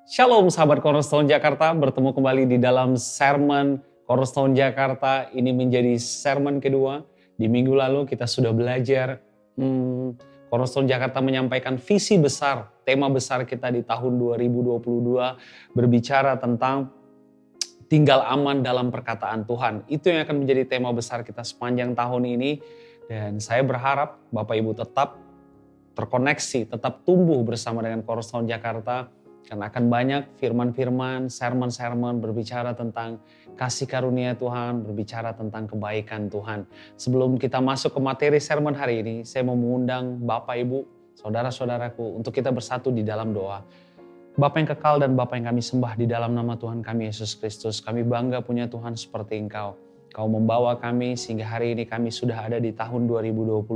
Shalom sahabat Cornerstone Jakarta, bertemu kembali di dalam sermon Cornerstone Jakarta. Ini menjadi sermon kedua. Di minggu lalu kita sudah belajar Cornerstone Jakarta menyampaikan visi besar, tema besar kita di tahun 2022 berbicara tentang tinggal aman dalam perkataan Tuhan. Itu yang akan menjadi tema besar kita sepanjang tahun ini. Dan saya berharap Bapak Ibu tetap terkoneksi, tetap tumbuh bersama dengan Cornerstone Jakarta. Karena akan banyak firman-firman, sermon-sermon berbicara tentang kasih karunia Tuhan, berbicara tentang kebaikan Tuhan. Sebelum kita masuk ke materi sermon hari ini, saya mau mengundang Bapak, Ibu, saudara-saudaraku untuk kita bersatu di dalam doa. Bapa yang kekal dan Bapa yang kami sembah di dalam nama Tuhan kami Yesus Kristus. Kami bangga punya Tuhan seperti Engkau. Kau membawa kami sehingga hari ini kami sudah ada di tahun 2022.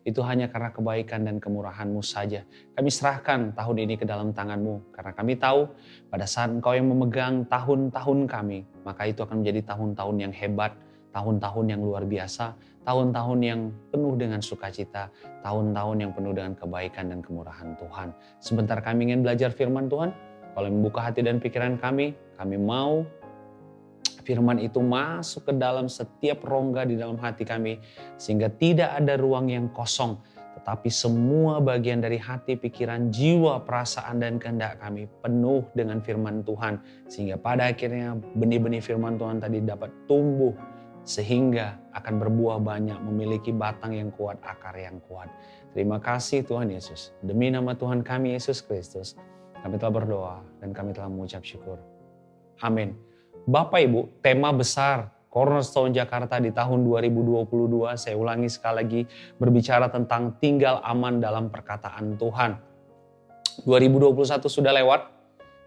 Itu hanya karena kebaikan dan kemurahan-Mu saja. Kami serahkan tahun ini ke dalam tangan-Mu. Karena kami tahu pada saat Engkau yang memegang tahun-tahun kami, maka itu akan menjadi tahun-tahun yang hebat, tahun-tahun yang luar biasa, tahun-tahun yang penuh dengan sukacita, tahun-tahun yang penuh dengan kebaikan dan kemurahan Tuhan. Sebentar kami ingin belajar firman Tuhan. Kalau membuka hati dan pikiran kami mau firman itu masuk ke dalam setiap rongga di dalam hati kami. Sehingga tidak ada ruang yang kosong. Tetapi semua bagian dari hati, pikiran, jiwa, perasaan, dan kehendak kami penuh dengan firman Tuhan. Sehingga pada akhirnya benih-benih firman Tuhan tadi dapat tumbuh. Sehingga akan berbuah banyak, memiliki batang yang kuat, akar yang kuat. Terima kasih Tuhan Yesus. Demi nama Tuhan kami Yesus Kristus, kami telah berdoa dan kami telah mengucap syukur. Amin. Bapak Ibu, tema besar Cornerstone Jakarta di tahun 2022, saya ulangi sekali lagi, berbicara tentang tinggal aman dalam perkataan Tuhan. 2021 sudah lewat,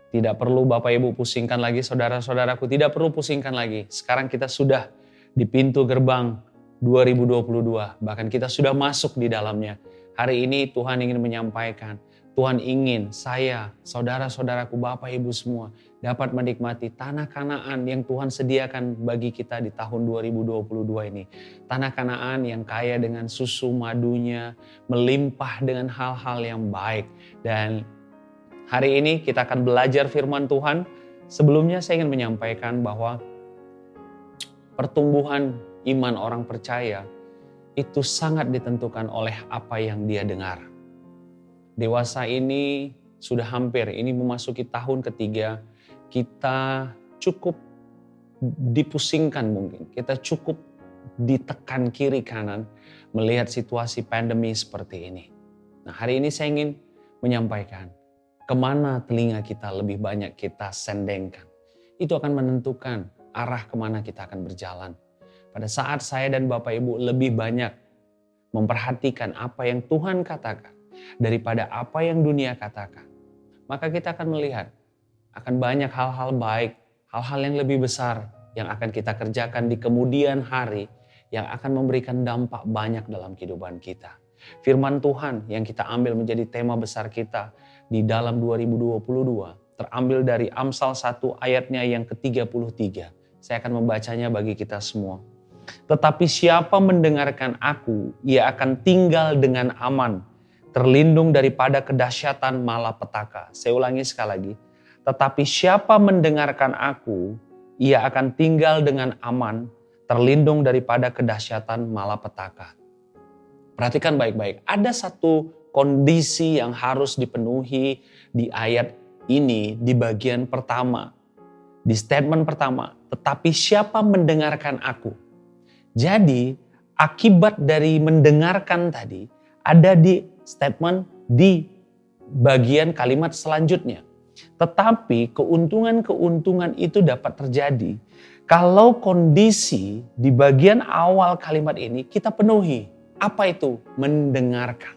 tidak perlu Bapak Ibu pusingkan lagi, saudara-saudaraku, tidak perlu pusingkan lagi. Sekarang kita sudah di pintu gerbang 2022, bahkan kita sudah masuk di dalamnya. Hari ini Tuhan ingin menyampaikan, Tuhan ingin saya, saudara-saudaraku, Bapak Ibu semua dapat menikmati tanah Kanaan yang Tuhan sediakan bagi kita di tahun 2022 ini. Tanah Kanaan yang kaya dengan susu madunya, melimpah dengan hal-hal yang baik. Dan hari ini kita akan belajar firman Tuhan. Sebelumnya saya ingin menyampaikan bahwa pertumbuhan iman orang percaya itu sangat ditentukan oleh apa yang dia dengar. Dewasa ini sudah hampir, ini memasuki tahun ketiga, kita cukup dipusingkan mungkin, kita cukup ditekan kiri kanan melihat situasi pandemi seperti ini. Nah, hari ini saya ingin menyampaikan, kemana telinga kita lebih banyak kita sendengkan. Itu akan menentukan arah kemana kita akan berjalan. Pada saat saya dan Bapak Ibu lebih banyak memperhatikan apa yang Tuhan katakan daripada apa yang dunia katakan, maka kita akan melihat akan banyak hal-hal baik, hal-hal yang lebih besar yang akan kita kerjakan di kemudian hari yang akan memberikan dampak banyak dalam kehidupan kita. Firman Tuhan yang kita ambil menjadi tema besar kita di dalam 2022 terambil dari Amsal 1 ayatnya yang ke-33. Saya akan membacanya bagi kita semua. Tetapi siapa mendengarkan aku, ia akan tinggal dengan aman, terlindung daripada kedahsyatan malapetaka. Saya ulangi sekali lagi. Tetapi siapa mendengarkan aku, ia akan tinggal dengan aman, terlindung daripada kedahsyatan malapetaka. Perhatikan baik-baik. Ada satu kondisi yang harus dipenuhi di ayat ini di bagian pertama. Di statement pertama. Tetapi siapa mendengarkan aku. Jadi akibat dari mendengarkan tadi ada di statement di bagian kalimat selanjutnya. Tetapi keuntungan-keuntungan itu dapat terjadi kalau kondisi di bagian awal kalimat ini kita penuhi. Apa itu? Mendengarkan.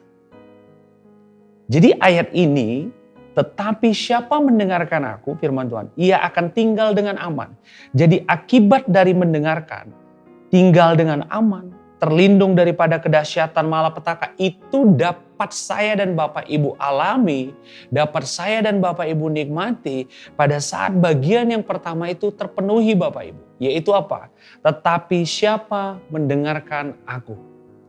Jadi ayat ini, tetapi siapa mendengarkan aku, firman Tuhan, ia akan tinggal dengan aman. Jadi akibat dari mendengarkan, tinggal dengan aman, terlindung daripada kedahsyatan malapetaka, itu dapat saya dan Bapak Ibu alami, dapat saya dan Bapak Ibu nikmati pada saat bagian yang pertama itu terpenuhi Bapak Ibu. Yaitu apa? Tetapi siapa mendengarkan aku.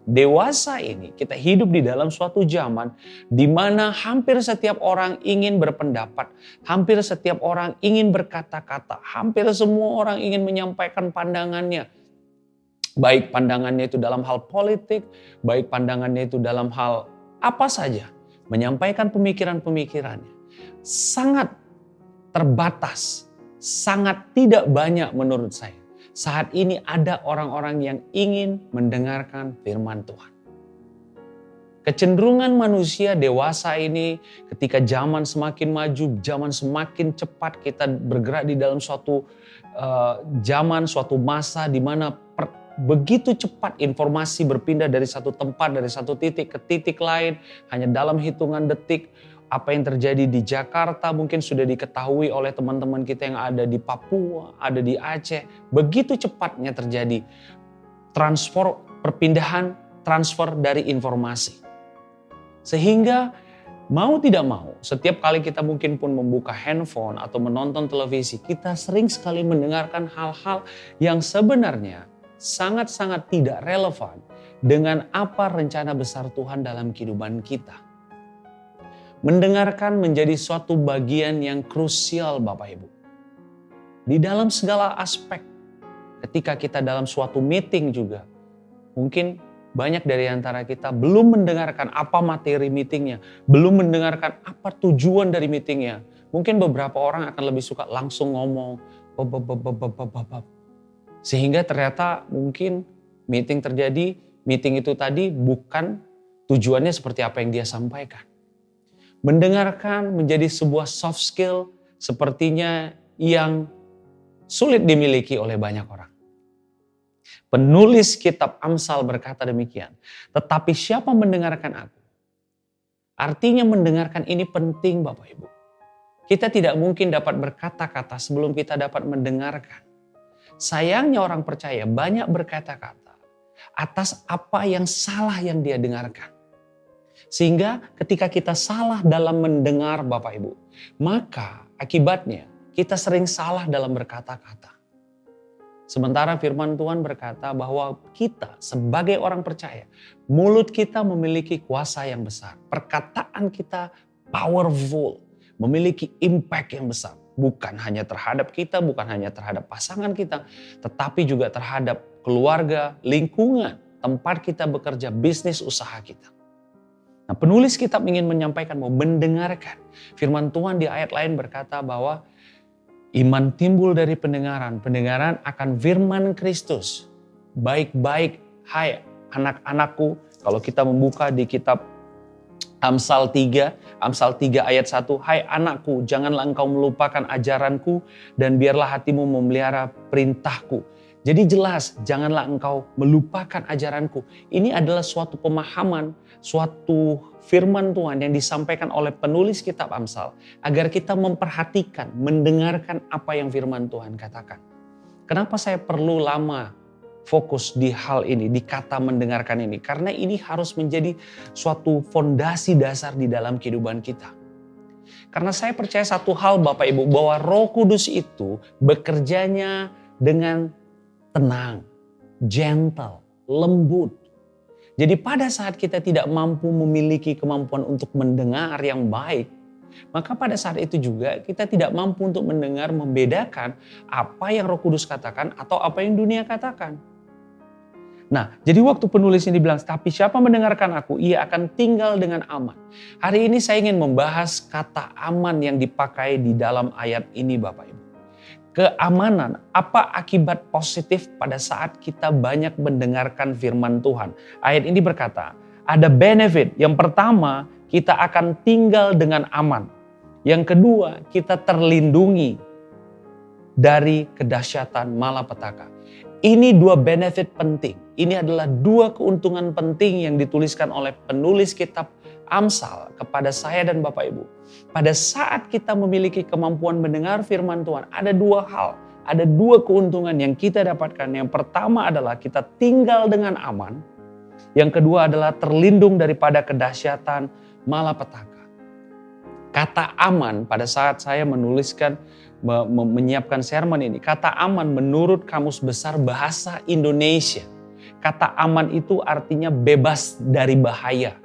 Dewasa ini kita hidup di dalam suatu zaman di mana hampir setiap orang ingin berpendapat, hampir setiap orang ingin berkata-kata, hampir semua orang ingin menyampaikan pandangannya. Baik pandangannya itu dalam hal politik, baik pandangannya itu dalam hal apa saja. Menyampaikan pemikiran-pemikirannya. Sangat terbatas, sangat tidak banyak menurut saya. Saat ini ada orang-orang yang ingin mendengarkan firman Tuhan. Kecenderungan manusia dewasa ini ketika zaman semakin maju, zaman semakin cepat kita bergerak di dalam suatu zaman, suatu masa di mana begitu cepat informasi berpindah dari satu tempat, dari satu titik ke titik lain, hanya dalam hitungan detik. Apa yang terjadi di Jakarta mungkin sudah diketahui oleh teman-teman kita yang ada di Papua, ada di Aceh. Begitu cepatnya terjadi perpindahan transfer dari informasi. Sehingga mau tidak mau, setiap kali kita mungkin pun membuka handphone atau menonton televisi, kita sering sekali mendengarkan hal-hal yang sebenarnya sangat-sangat tidak relevan dengan apa rencana besar Tuhan dalam kehidupan kita. Mendengarkan menjadi suatu bagian yang krusial Bapak Ibu. Di dalam segala aspek, ketika kita dalam suatu meeting juga, mungkin banyak dari antara kita belum mendengarkan apa materi meetingnya, belum mendengarkan apa tujuan dari meetingnya. Mungkin beberapa orang akan lebih suka langsung ngomong, sehingga ternyata mungkin meeting itu tadi bukan tujuannya seperti apa yang dia sampaikan. Mendengarkan menjadi sebuah soft skill sepertinya yang sulit dimiliki oleh banyak orang. Penulis kitab Amsal berkata demikian, tetapi siapa mendengarkan aku? Artinya mendengarkan ini penting Bapak Ibu. Kita tidak mungkin dapat berkata-kata sebelum kita dapat mendengarkan. Sayangnya orang percaya banyak berkata-kata atas apa yang salah yang dia dengarkan. Sehingga ketika kita salah dalam mendengar Bapak Ibu, maka akibatnya kita sering salah dalam berkata-kata. Sementara firman Tuhan berkata bahwa kita sebagai orang percaya, mulut kita memiliki kuasa yang besar. Perkataan kita powerful, memiliki impact yang besar. Bukan hanya terhadap kita, bukan hanya terhadap pasangan kita, tetapi juga terhadap keluarga, lingkungan, tempat kita bekerja, bisnis usaha kita. Nah, penulis kitab ingin menyampaikan mau mendengarkan. Firman Tuhan di ayat lain berkata bahwa iman timbul dari pendengaran. Pendengaran akan firman Kristus. Baik-baik, hai anak-anakku. Kalau kita membuka di kitab Amsal 3 ayat 1. Hai anakku, janganlah engkau melupakan ajaranku dan biarlah hatimu memelihara perintahku. Jadi jelas, janganlah engkau melupakan ajaranku. Ini adalah suatu pemahaman, suatu firman Tuhan yang disampaikan oleh penulis kitab Amsal. Agar kita memperhatikan, mendengarkan apa yang firman Tuhan katakan. Kenapa saya perlu lama fokus di hal ini, di kata mendengarkan ini? Karena ini harus menjadi suatu fondasi dasar di dalam kehidupan kita. Karena saya percaya satu hal Bapak Ibu, bahwa Roh Kudus itu bekerjanya dengan tenang, gentle, lembut. Jadi pada saat kita tidak mampu memiliki kemampuan untuk mendengar yang baik, maka pada saat itu juga kita tidak mampu untuk mendengar, membedakan apa yang Roh Kudus katakan atau apa yang dunia katakan. Nah, jadi waktu penulis ini bilang, tapi siapa mendengarkan aku, ia akan tinggal dengan aman. Hari ini saya ingin membahas kata aman yang dipakai di dalam ayat ini Bapak Ibu. Keamanan, apa akibat positif pada saat kita banyak mendengarkan firman Tuhan? Ayat ini berkata, ada benefit. Yang pertama, kita akan tinggal dengan aman. Yang kedua, kita terlindungi dari kedahsyatan malapetaka. Ini dua benefit penting. Ini adalah dua keuntungan penting yang dituliskan oleh penulis kitab Amsal kepada saya dan Bapak Ibu. Pada saat kita memiliki kemampuan mendengar firman Tuhan, ada dua hal, ada dua keuntungan yang kita dapatkan. Yang pertama adalah kita tinggal dengan aman. Yang kedua adalah terlindung daripada kedahsyatan malapetaka. Kata aman pada saat saya menuliskan, menyiapkan sermon ini, kata aman menurut Kamus Besar Bahasa Indonesia, kata aman itu artinya bebas dari bahaya.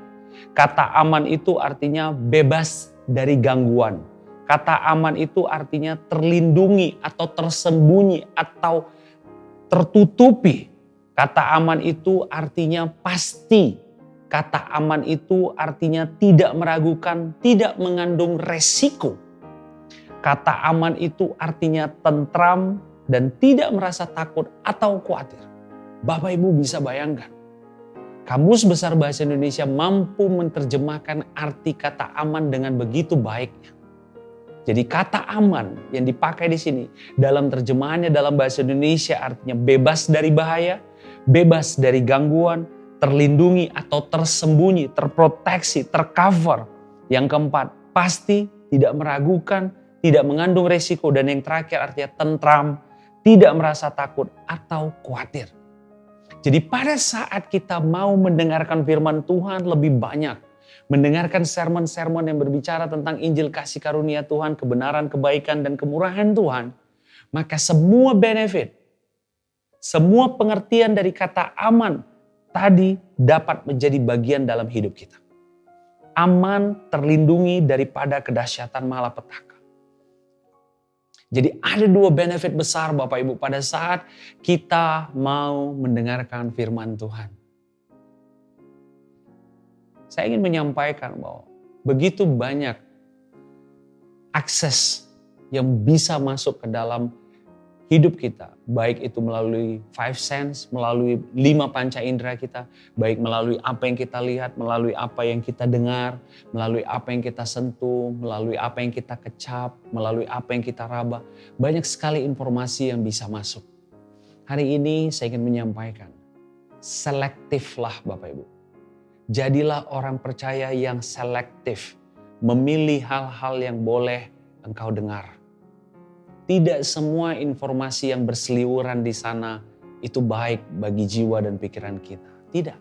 Kata aman itu artinya bebas dari gangguan. Kata aman itu artinya terlindungi atau tersembunyi atau tertutupi. Kata aman itu artinya pasti. Kata aman itu artinya tidak meragukan, tidak mengandung resiko. Kata aman itu artinya tentram dan tidak merasa takut atau khawatir. Bapak Ibu bisa bayangkan, Kamus Besar Bahasa Indonesia mampu menerjemahkan arti kata aman dengan begitu baiknya. Jadi kata aman yang dipakai di sini dalam terjemahannya dalam bahasa Indonesia artinya bebas dari bahaya, bebas dari gangguan, terlindungi atau tersembunyi, terproteksi, tercover. Yang keempat, pasti, tidak meragukan, tidak mengandung resiko. Dan yang terakhir artinya tentram, tidak merasa takut atau khawatir. Jadi pada saat kita mau mendengarkan firman Tuhan lebih banyak, mendengarkan sermon-sermon yang berbicara tentang Injil kasih karunia Tuhan, kebenaran, kebaikan, dan kemurahan Tuhan, maka semua benefit, semua pengertian dari kata aman tadi dapat menjadi bagian dalam hidup kita. Aman, terlindungi daripada kedahsyatan malapetaka. Jadi ada dua benefit besar Bapak Ibu pada saat kita mau mendengarkan firman Tuhan. Saya ingin menyampaikan bahwa begitu banyak akses yang bisa masuk ke dalam hidup kita. Baik itu melalui five sense, melalui 5 panca indera kita. Baik melalui apa yang kita lihat, melalui apa yang kita dengar, melalui apa yang kita sentuh, melalui apa yang kita kecap, melalui apa yang kita raba. Banyak sekali informasi yang bisa masuk. Hari ini saya ingin menyampaikan, selektiflah Bapak Ibu. Jadilah orang percaya yang selektif, memilih hal-hal yang boleh engkau dengar. Tidak semua informasi yang berseliweran di sana itu baik bagi jiwa dan pikiran kita. Tidak.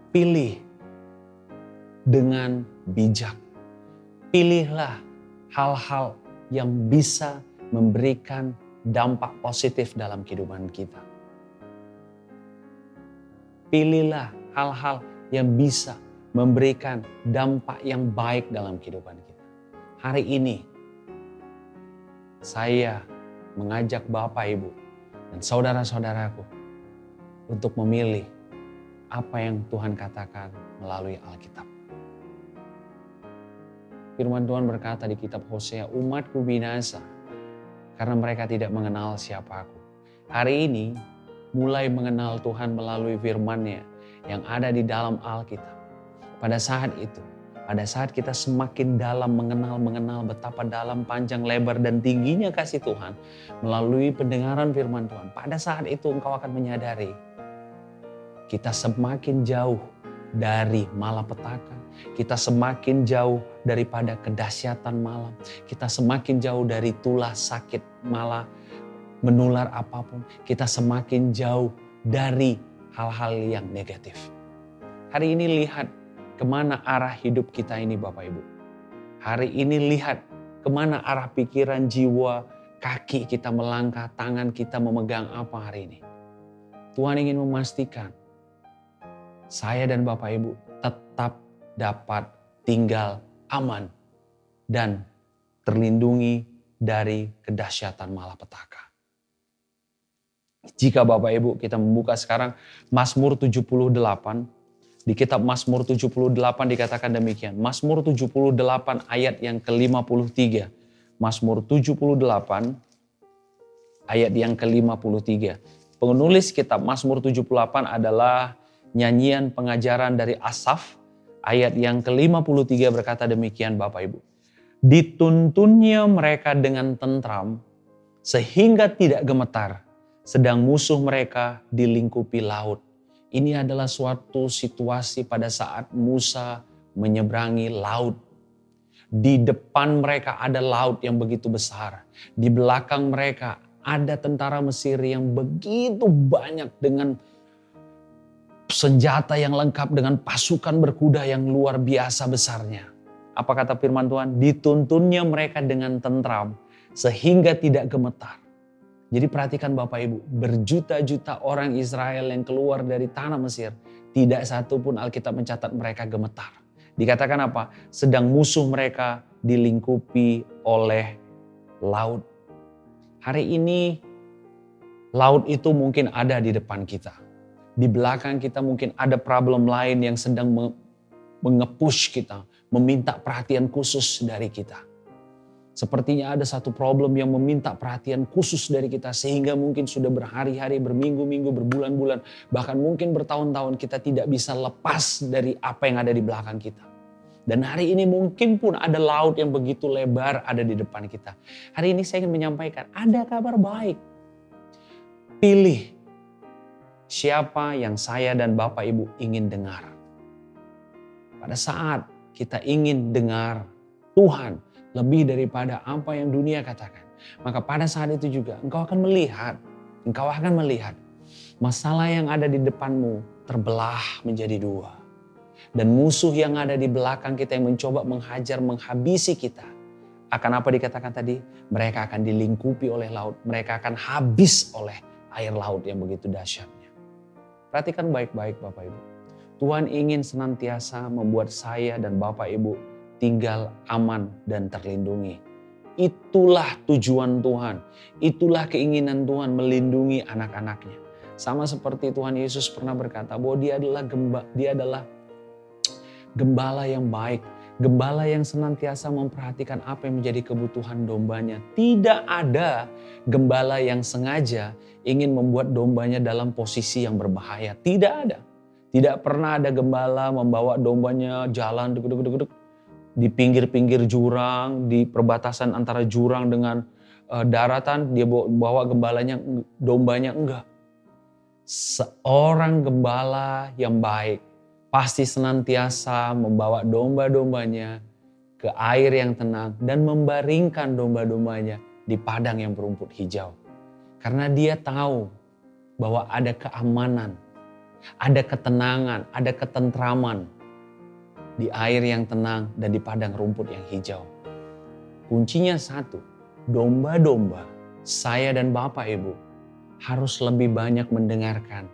Pilih dengan bijak. Pilihlah hal-hal yang bisa memberikan dampak positif dalam kehidupan kita. Pilihlah hal-hal yang bisa memberikan dampak yang baik dalam kehidupan kita. Hari ini saya mengajak Bapak, Ibu, dan saudara-saudaraku untuk memilih apa yang Tuhan katakan melalui Alkitab. Firman Tuhan berkata di kitab Hosea, umatku binasa karena mereka tidak mengenal siapa aku. Hari ini mulai mengenal Tuhan melalui firman-Nya yang ada di dalam Alkitab. Pada saat itu, pada saat kita semakin dalam mengenal betapa dalam, panjang, lebar, dan tingginya kasih Tuhan melalui pendengaran firman Tuhan. Pada saat itu engkau akan menyadari kita semakin jauh dari malapetaka. Kita semakin jauh daripada kedahsyatan malam. Kita semakin jauh dari tulah sakit malah menular apapun. Kita semakin jauh dari hal-hal yang negatif. Hari ini lihat kemana arah hidup kita ini Bapak Ibu. Hari ini lihat kemana arah pikiran, jiwa, kaki kita melangkah, tangan kita memegang apa hari ini. Tuhan ingin memastikan saya dan Bapak Ibu tetap dapat tinggal aman dan terlindungi dari kedahsyatan malapetaka. Jika Bapak Ibu kita membuka sekarang Mazmur 78, di kitab Mazmur 78 dikatakan demikian. Mazmur 78 ayat yang ke-53. Mazmur 78 ayat yang ke-53. Penulis kitab Mazmur 78 adalah nyanyian pengajaran dari Asaf. Ayat yang ke-53 berkata demikian Bapak Ibu. Dituntunnya mereka dengan tentram sehingga tidak gemetar, sedang musuh mereka dilingkupi laut. Ini adalah suatu situasi pada saat Musa menyeberangi laut. Di depan mereka ada laut yang begitu besar. Di belakang mereka ada tentara Mesir yang begitu banyak dengan senjata yang lengkap, dengan pasukan berkuda yang luar biasa besarnya. Apa kata firman Tuhan? Dituntunnya mereka dengan tentram sehingga tidak gemetar. Jadi perhatikan Bapak Ibu, berjuta-juta orang Israel yang keluar dari tanah Mesir, tidak satu pun Alkitab mencatat mereka gemetar. Dikatakan apa? Sedang musuh mereka dilingkupi oleh laut. Hari ini laut itu mungkin ada di depan kita. Di belakang kita mungkin ada problem lain yang sedang mengepush kita, meminta perhatian khusus dari kita. Sepertinya ada satu problem yang meminta perhatian khusus dari kita sehingga mungkin sudah berhari-hari, berminggu-minggu, berbulan-bulan, bahkan mungkin bertahun-tahun kita tidak bisa lepas dari apa yang ada di belakang kita. Dan hari ini mungkin pun ada laut yang begitu lebar ada di depan kita. Hari ini saya ingin menyampaikan, ada kabar baik. Pilih siapa yang saya dan Bapak Ibu ingin dengar. Pada saat kita ingin dengar Tuhan lebih daripada apa yang dunia katakan, maka pada saat itu juga engkau akan melihat masalah yang ada di depanmu terbelah menjadi dua. Dan musuh yang ada di belakang kita yang mencoba menghajar, menghabisi kita. Akan apa dikatakan tadi? Mereka akan dilingkupi oleh laut. Mereka akan habis oleh air laut yang begitu dahsyatnya. Perhatikan baik-baik Bapak Ibu. Tuhan ingin senantiasa membuat saya dan Bapak Ibu tinggal aman dan terlindungi. Itulah tujuan Tuhan. Itulah keinginan Tuhan melindungi anak-anaknya. Sama seperti Tuhan Yesus pernah berkata bahwa dia adalah gembala yang baik, gembala yang senantiasa memperhatikan apa yang menjadi kebutuhan dombanya. Tidak ada gembala yang sengaja ingin membuat dombanya dalam posisi yang berbahaya. Tidak ada. Tidak pernah ada gembala membawa dombanya jalan di pinggir-pinggir jurang, di perbatasan antara jurang dengan daratan, dia bawa dombanya enggak. Seorang gembala yang baik pasti senantiasa membawa domba-dombanya ke air yang tenang dan membaringkan domba-dombanya di padang yang berumput hijau. Karena dia tahu bahwa ada keamanan, ada ketenangan, ada ketentraman di air yang tenang dan di padang rumput yang hijau. Kuncinya satu, domba-domba, saya dan Bapak Ibu harus lebih banyak mendengarkan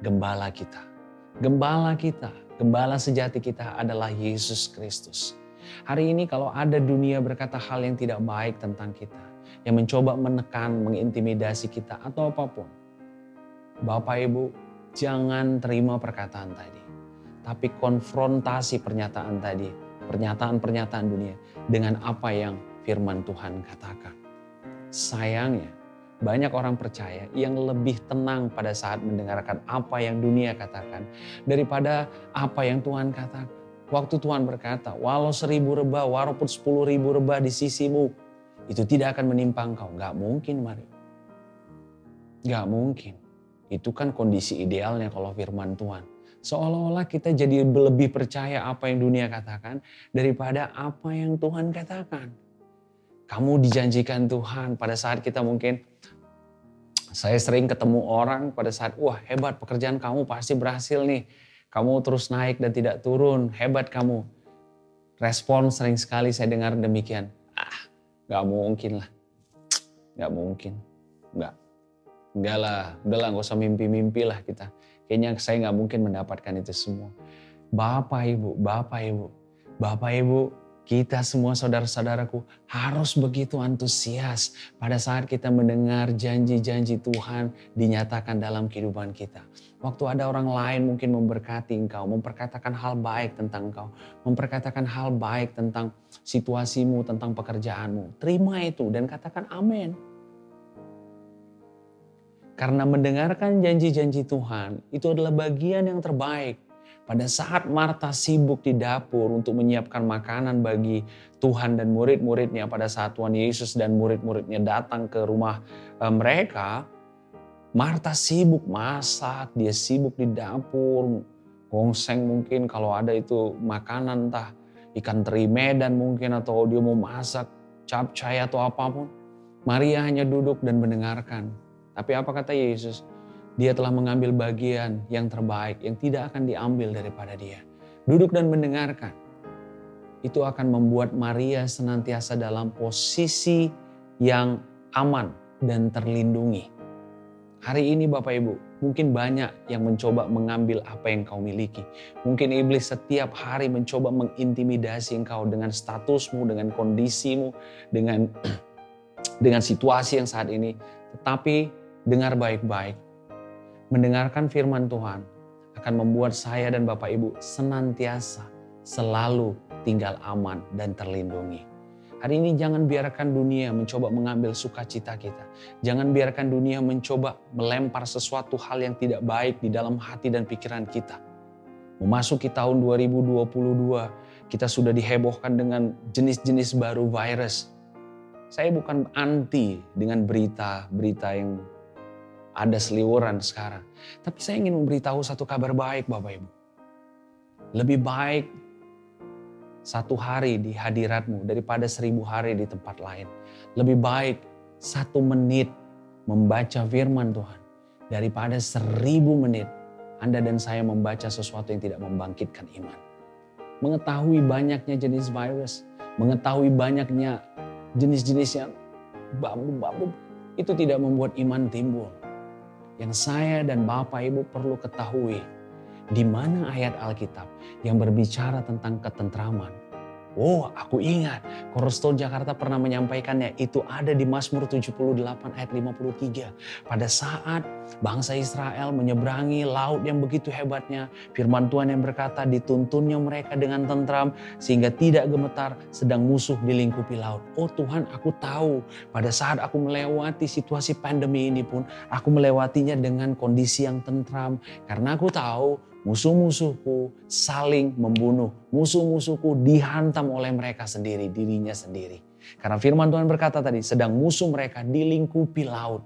gembala kita. Gembala kita, gembala sejati kita adalah Yesus Kristus. Hari ini kalau ada dunia berkata hal yang tidak baik tentang kita, yang mencoba menekan, mengintimidasi kita atau apapun, Bapak Ibu jangan terima perkataan tadi. Tapi konfrontasi pernyataan tadi, pernyataan-pernyataan dunia dengan apa yang firman Tuhan katakan. Sayangnya, banyak orang percaya yang lebih tenang pada saat mendengarkan apa yang dunia katakan daripada apa yang Tuhan katakan. Waktu Tuhan berkata, walau 1000 rebah, walaupun 10.000 rebah di sisimu, itu tidak akan menimpa engkau. Gak mungkin, mari. Gak mungkin. Itu kan kondisi idealnya kalau firman Tuhan. Seolah-olah kita jadi lebih percaya apa yang dunia katakan daripada apa yang Tuhan katakan. Kamu dijanjikan Tuhan pada saat kita mungkin, saya sering ketemu orang pada saat, wah hebat pekerjaan kamu pasti berhasil nih. Kamu terus naik dan tidak turun, hebat kamu. Respon sering sekali saya dengar demikian. Gak mungkin lah. Gak mungkin. Enggak lah, udahlah gak usah mimpi-mimpi lah kita. Kayaknya saya gak mungkin mendapatkan itu semua. Bapak Ibu, kita semua saudara-saudaraku harus begitu antusias pada saat kita mendengar janji-janji Tuhan dinyatakan dalam kehidupan kita. Waktu ada orang lain mungkin memberkati engkau, memperkatakan hal baik tentang engkau, memperkatakan hal baik tentang situasimu, tentang pekerjaanmu. Terima itu dan katakan amin. Karena mendengarkan janji-janji Tuhan itu adalah bagian yang terbaik. Pada saat Marta sibuk di dapur untuk menyiapkan makanan bagi Tuhan dan murid-muridnya pada saat Tuhan Yesus dan murid-muridnya datang ke rumah mereka, Marta sibuk masak, dia sibuk di dapur, gongseng mungkin kalau ada itu makanan entah ikan teri Medan mungkin atau dia mau masak capcay atau apapun. Maria hanya duduk dan mendengarkan. Tapi apa kata Yesus? Dia telah mengambil bagian yang terbaik yang tidak akan diambil daripada dia. Duduk dan mendengarkan. Itu akan membuat Maria senantiasa dalam posisi yang aman. dan terlindungi. Hari ini Bapak Ibu, mungkin banyak yang mencoba mengambil apa yang kau miliki. Mungkin iblis setiap hari mencoba mengintimidasi engkau dengan statusmu, dengan kondisimu, dengan situasi yang saat ini. Tetapi dengar baik-baik, mendengarkan firman Tuhan akan membuat saya dan Bapak Ibu senantiasa selalu tinggal aman dan terlindungi. Hari ini jangan biarkan dunia mencoba mengambil sukacita kita. Jangan biarkan dunia mencoba melempar sesuatu hal yang tidak baik di dalam hati dan pikiran kita. Memasuki tahun 2022, kita sudah dihebohkan dengan jenis-jenis baru virus. Saya bukan anti dengan berita-berita yang ada seliweran sekarang. Tapi saya ingin memberitahu satu kabar baik Bapak Ibu. Lebih baik 1 hari di hadiratmu daripada 1000 hari di tempat lain. Lebih baik 1 menit membaca firman Tuhan daripada 1000 menit Anda dan saya membaca sesuatu yang tidak membangkitkan iman. Mengetahui banyaknya jenis virus, mengetahui banyaknya jenis-jenis yang bambu-bambu, itu tidak membuat iman timbul. Yang saya dan Bapak Ibu perlu ketahui, di mana ayat Alkitab yang berbicara tentang ketentraman. Oh, aku ingat Cornerstone Jakarta pernah menyampaikannya, itu ada di Mazmur 78 ayat 53. Pada saat bangsa Israel menyeberangi laut yang begitu hebatnya, firman Tuhan yang berkata dituntunnya mereka dengan tentram sehingga tidak gemetar sedang musuh dilingkupi laut. Oh Tuhan, aku tahu pada saat aku melewati situasi pandemi ini pun aku melewatinya dengan kondisi yang tentram karena aku tahu musuh-musuhku saling membunuh. Musuh-musuhku dihantam oleh mereka sendiri, dirinya sendiri. Karena firman Tuhan berkata tadi, sedang musuh mereka dilingkupi laut.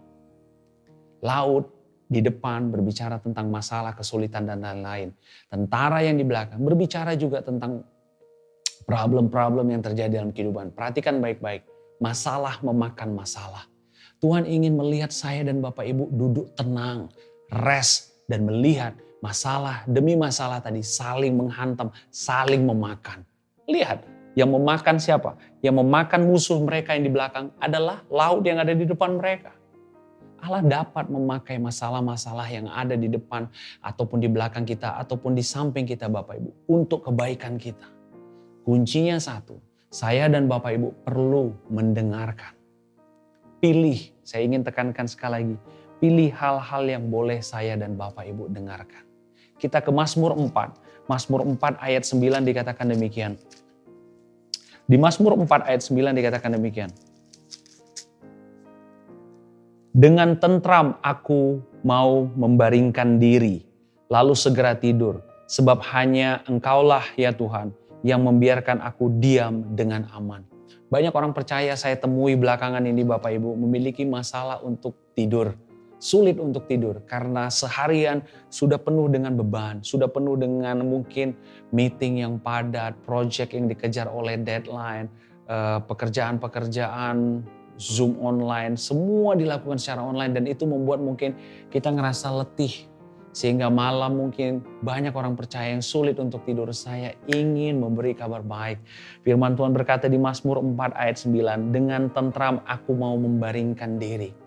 Laut di depan berbicara tentang masalah, kesulitan dan lain-lain. Tentara yang di belakang berbicara juga tentang problem-problem yang terjadi dalam kehidupan. Perhatikan baik-baik, masalah memakan masalah. Tuhan ingin melihat saya dan Bapak Ibu duduk tenang, rest dan melihat masalah demi masalah tadi saling menghantam, saling memakan. Lihat, yang memakan siapa? Yang memakan musuh mereka yang di belakang adalah laut yang ada di depan mereka. Allah dapat memakai masalah-masalah yang ada di depan ataupun di belakang kita ataupun di samping kita Bapak Ibu untuk kebaikan kita. Kuncinya satu, saya dan Bapak Ibu perlu mendengarkan. Pilih, saya ingin tekankan sekali lagi, pilih hal-hal yang boleh saya dan Bapak Ibu dengarkan. Kita ke Mazmur 4. Mazmur 4 ayat 9 dikatakan demikian. Di Mazmur 4 ayat 9 dikatakan demikian. Dengan tentram aku mau membaringkan diri, lalu segera tidur. Sebab hanya Engkaulah ya Tuhan yang membiarkan aku diam dengan aman. Banyak orang percaya saya temui belakangan ini Bapak Ibu memiliki masalah untuk tidur. Sulit untuk tidur karena seharian sudah penuh dengan beban, sudah penuh dengan mungkin meeting yang padat, project yang dikejar oleh deadline, pekerjaan-pekerjaan, Zoom online, semua dilakukan secara online dan itu membuat mungkin kita ngerasa letih. Sehingga malam mungkin banyak orang percaya yang sulit untuk tidur. Saya ingin memberi kabar baik. Firman Tuhan berkata di Mazmur 4 ayat 9, dengan tentram aku mau membaringkan diri.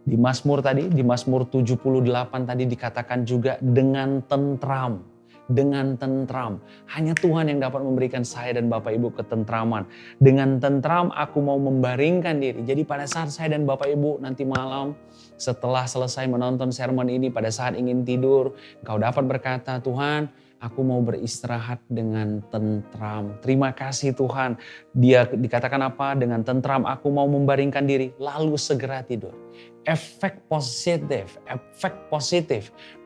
Di Mazmur tadi, di Mazmur 78 tadi dikatakan juga dengan tentram. Dengan tentram. Hanya Tuhan yang dapat memberikan saya dan Bapak Ibu ketentraman. Dengan tentram aku mau membaringkan diri. Jadi pada saat saya dan Bapak Ibu nanti malam setelah selesai menonton sermon ini pada saat ingin tidur, engkau dapat berkata, Tuhan, aku mau beristirahat dengan tentram. Terima kasih Tuhan. Dia dikatakan apa? Dengan tentram aku mau membaringkan diri lalu segera tidur. Efek positif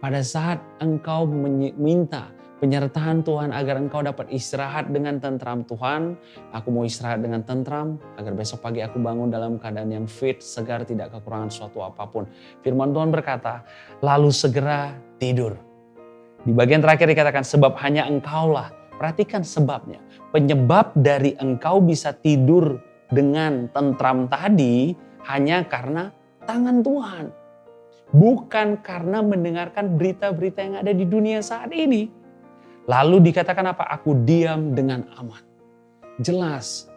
pada saat engkau minta penyertaan Tuhan agar engkau dapat istirahat dengan tentram. Tuhan, aku mau istirahat dengan tentram agar besok pagi aku bangun dalam keadaan yang fit, segar, tidak kekurangan suatu apapun. Firman Tuhan berkata, lalu segera tidur. Di bagian terakhir dikatakan, sebab hanya engkaulah. Perhatikan sebabnya. Penyebab dari engkau bisa tidur dengan tentram tadi hanya karena tangan Tuhan. Bukan karena mendengarkan berita-berita yang ada di dunia saat ini. Lalu dikatakan apa? Aku diam dengan aman. Jelas.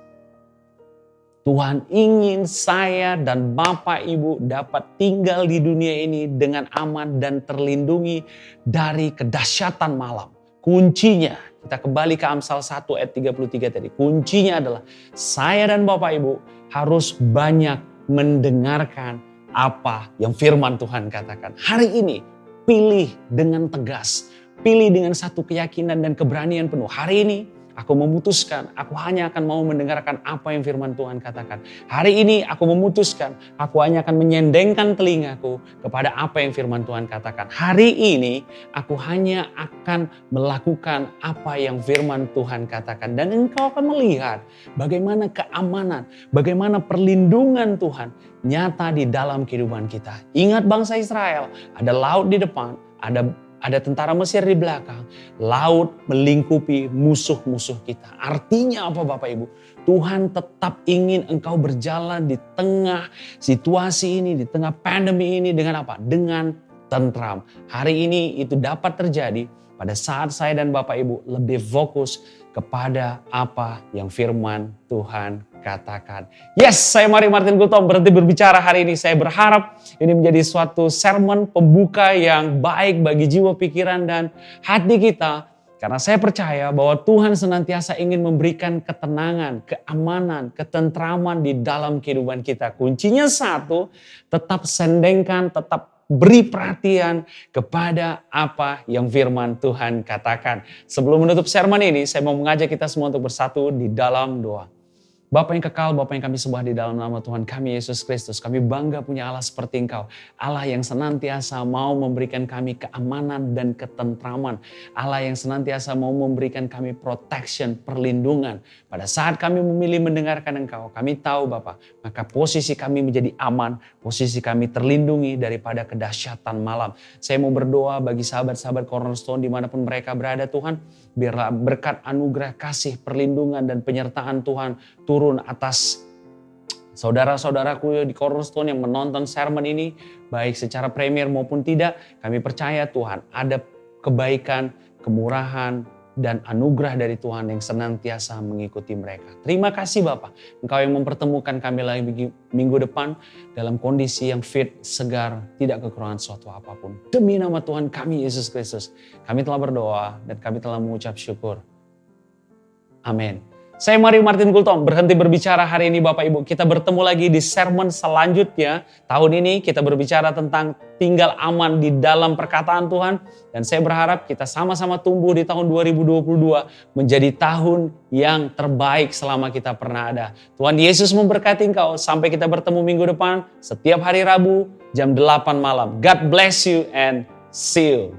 Tuhan ingin saya dan Bapak Ibu dapat tinggal di dunia ini dengan aman dan terlindungi dari kedahsyatan malam. Kuncinya, kita kembali ke Amsal 1 ayat 33 tadi. Kuncinya adalah saya dan Bapak Ibu harus banyak mendengarkan apa yang firman Tuhan katakan. Hari ini pilih dengan tegas, pilih dengan satu keyakinan dan keberanian penuh. Hari ini aku memutuskan, aku hanya akan mau mendengarkan apa yang firman Tuhan katakan. Hari ini aku memutuskan, aku hanya akan menyendengkan telingaku kepada apa yang firman Tuhan katakan. Hari ini aku hanya akan melakukan apa yang firman Tuhan katakan. Dan engkau akan melihat bagaimana keamanan, bagaimana perlindungan Tuhan nyata di dalam kehidupan kita. Ingat bangsa Israel, ada laut di depan, ada tentara Mesir di belakang. Laut melingkupi musuh-musuh kita. Artinya apa Bapak Ibu? Tuhan tetap ingin engkau berjalan di tengah situasi ini, di tengah pandemi ini dengan apa? Dengan tentram. Hari ini itu dapat terjadi pada saat saya dan Bapak Ibu lebih fokus kepada apa yang firman Tuhan katakan. Yes, saya Mari Martin Gultom berhenti berbicara hari ini. Saya berharap ini menjadi suatu sermon pembuka yang baik bagi jiwa, pikiran, dan hati kita. Karena saya percaya bahwa Tuhan senantiasa ingin memberikan ketenangan, keamanan, ketentraman di dalam kehidupan kita. Kuncinya satu, tetap sendengkan, tetap beri perhatian kepada apa yang firman Tuhan katakan. Sebelum menutup sermon ini, saya mau mengajak kita semua untuk bersatu di dalam doa. Bapa yang kekal, Bapa yang kami sembah di dalam nama Tuhan kami Yesus Kristus. Kami bangga punya Allah seperti Engkau. Allah yang senantiasa mau memberikan kami keamanan dan ketentraman. Allah yang senantiasa mau memberikan kami protection, perlindungan. Pada saat kami memilih mendengarkan Engkau, kami tahu Bapa, maka posisi kami menjadi aman, posisi kami terlindungi daripada kedahsyatan malam. Saya mau berdoa bagi sahabat-sahabat Cornerstone dimanapun mereka berada Tuhan. Biarlah berkat anugerah kasih, perlindungan dan penyertaan Tuhan turun atas saudara-saudaraku di Cornerstone yang menonton sermon ini, baik secara premier maupun tidak. Kami percaya Tuhan ada kebaikan, kemurahan, dan anugerah dari Tuhan yang senantiasa mengikuti mereka. Terima kasih Bapak, Engkau yang mempertemukan kami lagi minggu depan dalam kondisi yang fit, segar, tidak kekurangan suatu apapun. Demi nama Tuhan kami Yesus Kristus, kami telah berdoa dan kami telah mengucap syukur. Amin. Saya Mari Martin Gultom berhenti berbicara hari ini Bapak Ibu. Kita bertemu lagi di sermon selanjutnya. Tahun ini kita berbicara tentang tinggal aman di dalam perkataan Tuhan. Dan saya berharap kita sama-sama tumbuh di tahun 2022 menjadi tahun yang terbaik selama kita pernah ada. Tuhan Yesus memberkati engkau. Sampai kita bertemu minggu depan setiap hari Rabu jam 8 malam. God bless you and see you.